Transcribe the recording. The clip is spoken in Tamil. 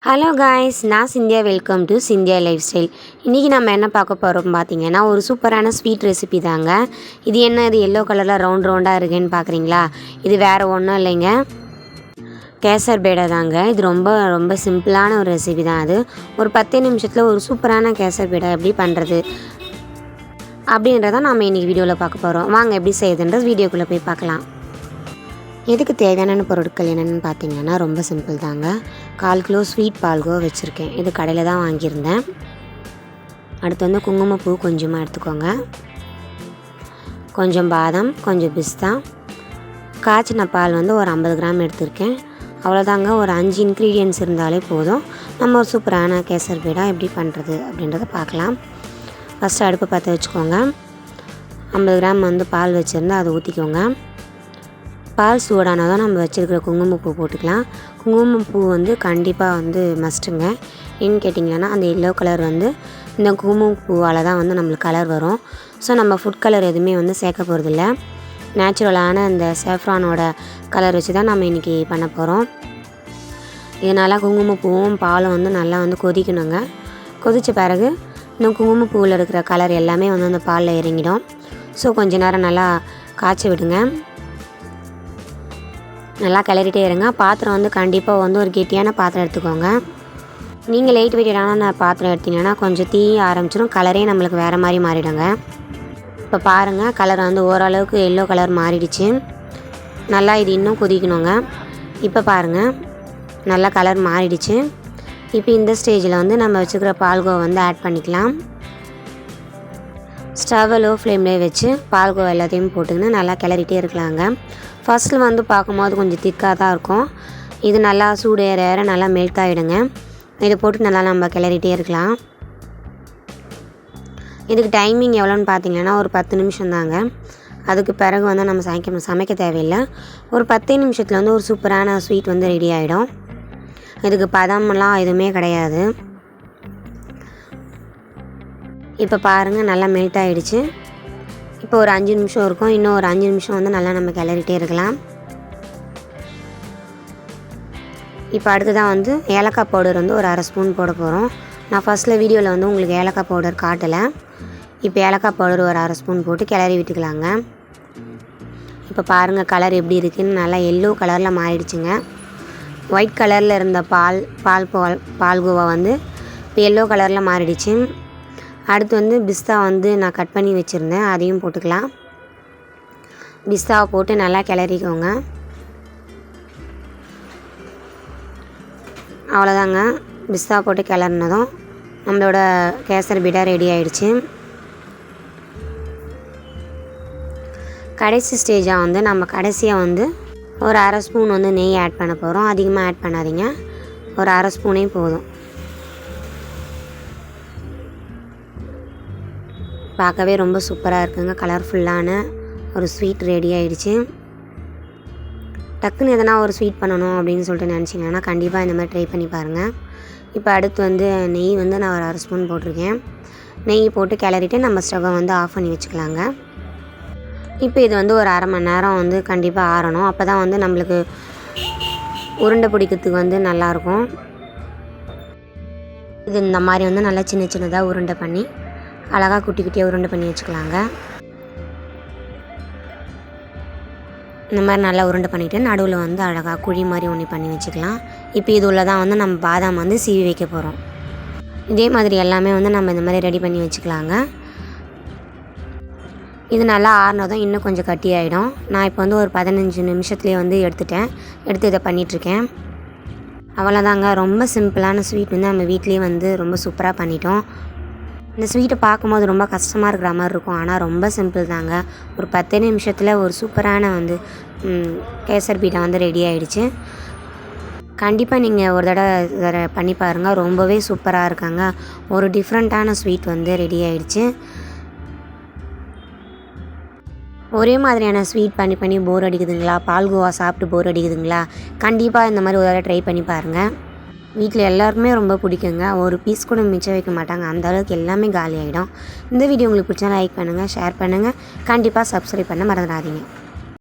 ஹலோ காய்ஸ், நான் Scindia. Welcome to Scindia life style. இன்றைக்கி நம்ம என்ன பார்க்க போகிறோம் பார்த்தீங்கன்னா, ஒரு சூப்பரான ஸ்வீட் ரெசிபி தாங்க. இது என்ன, இது எல்லோ கலரில் ரவுண்டாக இருக்குன்னு பார்க்குறீங்களா? இது வேறு ஒன்றும் இல்லைங்க, கேசர் பேடை தாங்க. இது ரொம்ப ரொம்ப சிம்பிளான ஒரு ரெசிபி தான். அது ஒரு 10 நிமிஷத்தில் ஒரு சூப்பரான கேசர் பேடை எப்படி பண்ணுறது அப்படின்றத நம்ம இன்றைக்கி வீடியோவில் பார்க்க போகிறோம். வாங்க எப்படி செய்யுதுன்றது வீடியோக்குள்ளே போய் பார்க்கலாம். இதுக்கு தேவையான பொருட்கள் என்னென்னு பார்த்தீங்கன்னா ரொம்ப சிம்பிள் தாங்க. 1/4 கிலோ ஸ்வீட் பால்கோவா வச்சுருக்கேன். இது கடையில் தான் வாங்கியிருந்தேன். அடுத்து வந்து குங்குமப்பூ கொஞ்சமாக எடுத்துக்கோங்க, கொஞ்சம் பாதாம், கொஞ்சம் பிஸ்தா, காய்ச்சின பால் வந்து ஒரு 50 கிராம் எடுத்திருக்கேன். அவ்வளோதாங்க. ஒரு 5 இன்க்ரீடியன்ட்ஸ் இருந்தாலே போதும். நம்ம ஒரு சூப்பரான கேசர் பேடா எப்படி பண்ணுறது அப்படின்றத பார்க்கலாம். ஃபஸ்ட்டு அடுப்பு பற்ற வச்சுக்கோங்க. 50 கிராம் வந்து பால் வச்சுருந்தா அதை ஊற்றிக்கோங்க. பால் சூடானதான் நம்ம வச்சுருக்கிற குங்குமப்பூ போட்டுக்கலாம். குங்குமப்பூ வந்து கண்டிப்பாக வந்து மஸ்ட்டுங்க. ஏன்னு கேட்டிங்கன்னா அந்த எல்லோ கலர் வந்து இந்த குங்குமப்பூவால் தான் வந்து நம்மளுக்கு கலர் வரும். ஸோ நம்ம ஃபுட் கலர் எதுவுமே வந்து சேர்க்க போகிறதில்ல. நேச்சுரலான அந்த சேஃப்ரானோட கலர் வச்சு தான் நம்ம இன்றைக்கி பண்ண போகிறோம். இதனால் குங்குமப்பூவும் பாலும் வந்து நல்லா வந்து கொதிக்கணுங்க. கொதித்த பிறகு இந்த குங்குமப்பூவில் இருக்கிற கலர் எல்லாமே வந்து அந்த பாலில் இறங்கிடும். ஸோ கொஞ்ச நேரம் நல்லா காய்ச்சி விடுங்க. நல்லா கிளறிட்டே இருங்க. பாத்திரம் வந்து கண்டிப்பாக வந்து ஒரு கெட்டியான பாத்திரம் எடுத்துக்கோங்க. நீங்கள் லைட் வெயிட்டான பாத்திரம் எடுத்திங்கன்னா கொஞ்சம் தீ ஆரம்பிச்சிடும், கலரே நம்மளுக்கு வேறு மாதிரி மாறிடுங்க. இப்போ பாருங்கள், கலர் வந்து ஓரளவுக்கு எல்லோ கலர் மாறிடுச்சு. நல்லா இது இன்னும் கொதிக்கணுங்க. இப்போ பாருங்கள், நல்லா கலர் மாறிடுச்சு. இப்போ இந்த ஸ்டேஜில் வந்து நம்ம வச்சுக்கிற பால்கோவா வந்து ஆட் பண்ணிக்கலாம். ஸ்டவ்வை லோ ஃப்ளேம்லேயே வச்சு பால்கோவா எல்லாத்தையும் போட்டுக்கின்னு நல்லா கிளறிட்டே இருக்கலாங்க. ஃபஸ்ட்டில் வந்து பார்க்கும்போது கொஞ்சம் திக்காக தான் இருக்கும். இது நல்லா சூடு ஏற ஏற நல்லா மெல்ட் ஆகிடுங்க. இதை போட்டு நல்லா நம்ம கிளறிட்டே இருக்கலாம். இதுக்கு டைமிங் எவ்வளோன்னு பார்த்தீங்கன்னா ஒரு 10 நிமிஷம் தாங்க. அதுக்கு பிறகு வந்து நம்ம சமைக்க தேவையில்லை. ஒரு 10 நிமிஷத்தில் வந்து ஒரு சூப்பரான ஸ்வீட் வந்து ரெடி ஆகிடும். இதுக்கு பதமெல்லாம் எதுவுமே கிடையாது. இப்போ பாருங்கள், நல்லா மெல்ட் ஆகிடுச்சு. இப்போ ஒரு 5 நிமிஷம் இருக்கும். இன்னும் ஒரு 5 நிமிஷம் வந்து நல்லா நம்ம கிளறிட்டே இருக்கலாம். இப்போ அடுத்ததான் வந்து ஏலக்காய் பவுடர் வந்து ஒரு 1/2 ஸ்பூன் போட போகிறோம். நான் ஃபஸ்ட்டில் வீடியோவில் வந்து உங்களுக்கு ஏலக்காய் பவுடர் காட்டலை. இப்போ ஏலக்காய் பவுடர் ஒரு 1/2 ஸ்பூன் போட்டு கிளறி விட்டுக்கலாங்க. இப்போ பாருங்கள், கலர் எப்படி இருக்குதுன்னு நல்லா எல்லோ கலரில் மாறிடுச்சுங்க. ஒயிட் கலரில் இருந்த பால்கோவா வந்து இப்போ எல்லோ கலரில் மாறிடுச்சு. அடுத்து வந்து பிஸ்தா வந்து நான் கட் பண்ணி வச்சுருந்தேன், அதையும் போட்டுக்கலாம். பிஸ்தாவை போட்டு நல்லா கிளறிக்கோங்க. அவ்வளோதாங்க. பிஸ்தா போட்டு கிளறினதும் நம்மளோட கேசர் பீடா ரெடி ஆகிடுச்சு. கடைசி ஸ்டேஜாக வந்து நம்ம கடைசியாக வந்து ஒரு 1/2 ஸ்பூன் வந்து நெய் ஆட் பண்ண போகிறோம். அதிகமாக ஆட் பண்ணாதீங்க, ஒரு 1/2 ஸ்பூனே போதும். பார்க்கவே ரொம்ப சூப்பராக இருக்குங்க. கலர்ஃபுல்லான ஒரு ஸ்வீட் ரெடி ஆகிடுச்சு. டக்குன்னு எதனா ஒரு ஸ்வீட் பண்ணணும் அப்படின்னு சொல்லிட்டு நினச்சிங்கன்னா கண்டிப்பாக இந்த மாதிரி ட்ரை பண்ணி பாருங்கள். இப்போ அடுத்து வந்து நெய் வந்து நான் ஒரு 1/2 ஸ்பூன் போட்டிருக்கேன். நெய் போட்டு கிளறிட்டு நம்ம ஸ்டவ்வை வந்து ஆஃப் பண்ணி வச்சுக்கலாங்க. இப்போ இது வந்து ஒரு 1/2 மணி நேரம் வந்து கண்டிப்பாக ஆறணும். அப்போ தான் வந்து நம்மளுக்கு உருண்டை பிடிக்கிறதுக்கு வந்து நல்லாயிருக்கும். இது இந்த மாதிரி வந்து நல்லா சின்ன சின்னதாக உருண்டை பண்ணி அழகாக குட்டி குட்டியாக உருண்டை பண்ணி வச்சுக்கலாங்க. இந்த மாதிரி நல்லா உருண்டை பண்ணிவிட்டு நடுவில் வந்து அழகாக குழி மாதிரி ஒன்று பண்ணி வச்சுக்கலாம். இப்போ இது உள்ள தான் வந்து நம்ம பாதாம் வந்து சீவி வைக்க போகிறோம். இதே மாதிரி எல்லாமே வந்து நம்ம இந்த மாதிரி ரெடி பண்ணி வச்சுக்கலாங்க. இது நல்லா ஆறினதும் இன்னும் கொஞ்சம் கட்டி ஆகிடும். நான் இப்போ வந்து ஒரு 15 நிமிஷத்துலேயே வந்து எடுத்து இதை பண்ணிகிட்ருக்கேன். அவ்வளோதாங்க. ரொம்ப சிம்பிளான ஸ்வீட் வந்து நம்ம வீட்லேயே வந்து ரொம்ப சூப்பராக பண்ணிட்டோம். இந்த ஸ்வீட்டை பார்க்கும்போது ரொம்ப கஷ்டமாக இருக்கிற மாதிரி இருக்கும், ஆனால் ரொம்ப சிம்பிள் தாங்க. ஒரு 10 நிமிஷத்தில் ஒரு சூப்பரான வந்து கேசர் பீடா வந்து ரெடி ஆகிடுச்சு. கண்டிப்பாக நீங்கள் ஒரு தடவை பண்ணி பாருங்கள். ரொம்பவே சூப்பராக இருக்காங்க. ஒரு டிஃப்ரெண்ட்டான ஸ்வீட் வந்து ரெடி ஆகிடுச்சு. ஒரே மாதிரியான ஸ்வீட் பண்ணி போர் அடிக்குதுங்களா? பால்கோவா சாப்பிட்டு போர் அடிக்குதுங்களா? கண்டிப்பாக இந்த மாதிரி ஒரு தடவை ட்ரை பண்ணி பாருங்கள். வீட்டில் எல்லாருக்குமே ரொம்ப பிடிக்குங்க. ஒரு பீஸ் கூட மிச்சம் வைக்க மாட்டாங்க, அந்தளவுக்கு எல்லாமே காலி ஆகிடும். இந்த வீடியோ உங்களுக்கு பிடிச்சா லைக் பண்ணுங்கள், ஷேர் பண்ணுங்கள். கண்டிப்பாக சப்ஸ்கிரைப் பண்ண மறந்துடாதீங்க.